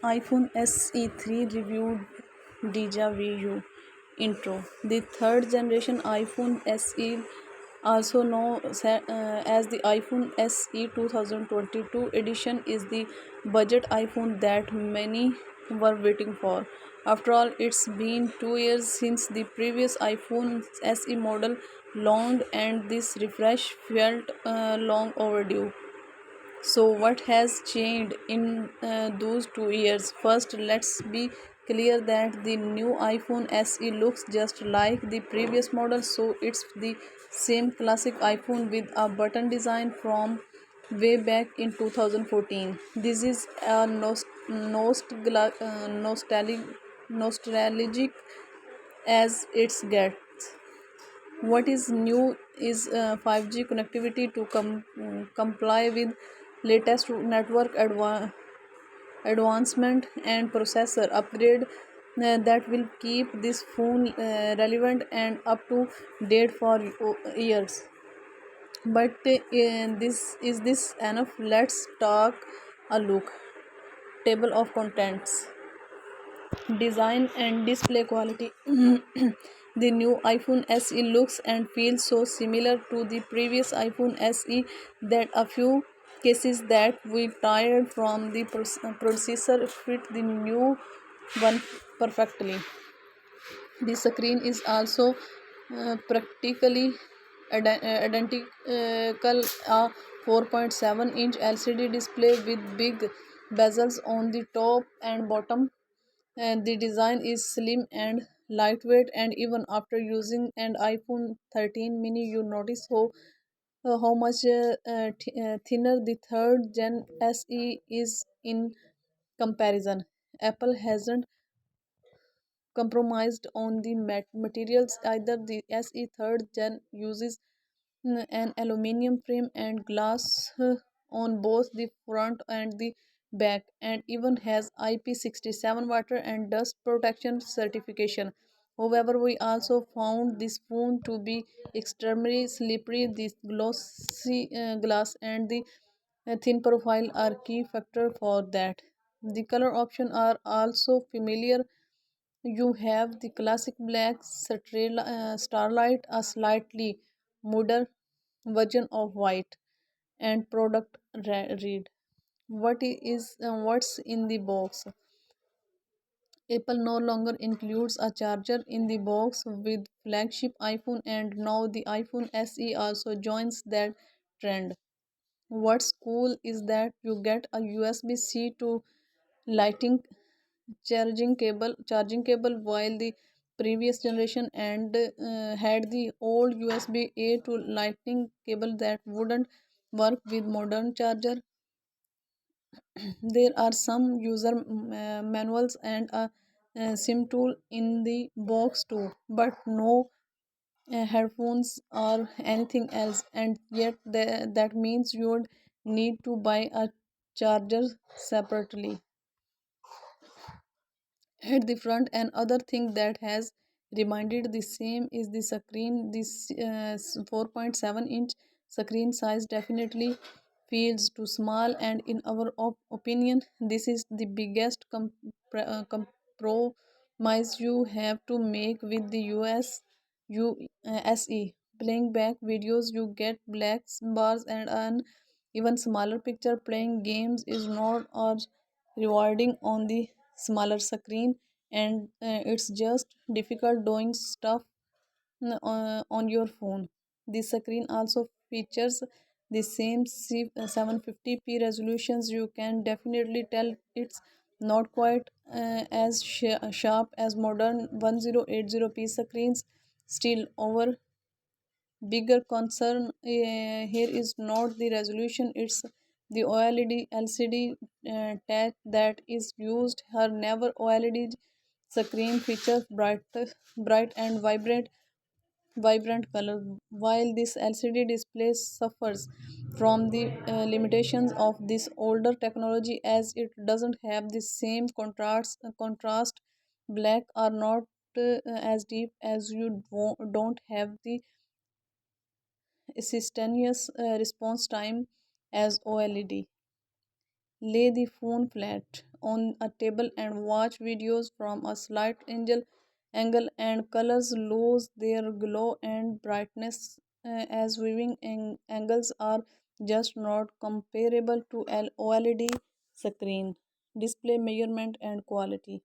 iPhone SE3 reviewed déjà vu intro. The third generation iPhone SE, also known as the iPhone SE 2022 edition, is the budget iPhone that many were waiting for. After all, it's been 2 years since the previous iPhone SE model launched, and this refresh felt long overdue. So, what has changed in those 2 years? First, let's be clear that the new iPhone SE looks just like the previous model, so it's the same classic iPhone with a button design from way back in 2014. This is a nostalgic as it gets. What is new is 5G connectivity to comply with latest network advancement and processor upgrade that will keep this phone relevant and up to date for years. But this enough? Let's talk a look. Table of contents. Design and display quality. The new iPhone SE looks and feels so similar to the previous iPhone SE that a few cases that we tired from the processor fit the new one perfectly. The screen is also practically identical, a 4.7-inch LCD display with big bezels on the top and bottom, and the design is slim and lightweight. And even after using an iPhone 13 mini, you notice how much thinner the third gen SE is in comparison. Apple hasn't compromised on the materials either. The SE third gen uses an aluminium frame and glass on both the front and the back, and even has IP67 water and dust protection certification. However, we also found this phone to be extremely slippery. The glossy glass and the thin profile are key factor for that. The color options are also familiar. You have the classic black starlight, a slightly modern version of white, and product read. What's in the box? Apple no longer includes a charger in the box with flagship iPhone, and now the iPhone SE also joins that trend. What's cool is that you get a USB-C to lighting charging cable, while the previous generation and had the old USB A to lightning cable that wouldn't work with modern charger. There are some user manuals and a sim tool in the box too, but no headphones or anything else, and yet that means you would need to buy a charger separately. At the front, and other thing that has remained the same is the screen. This 4.7-inch screen size definitely feels too small, and in our opinion, this is the biggest compromise you have to make with the SE. Playing back videos, you get black bars and an even smaller picture. Playing games is not as rewarding on the smaller screen, and it's just difficult doing stuff on your phone. The screen also features the same 750p resolutions. You can definitely tell it's not quite as sharp as modern 1080p screens. Still, over bigger concern here is not the resolution, it's the OLED LCD tech that is used. Her never OLED screen features bright and vibrant color, while this LCD display suffers from the limitations of this older technology, as it doesn't have the same contrast. Black are not as deep, as you don't have the instantaneous response time as OLED. Lay the phone flat. on a table and watch videos from a slight angle and colors lose their glow and brightness as viewing angles are just not comparable to OLED screen display measurement and quality.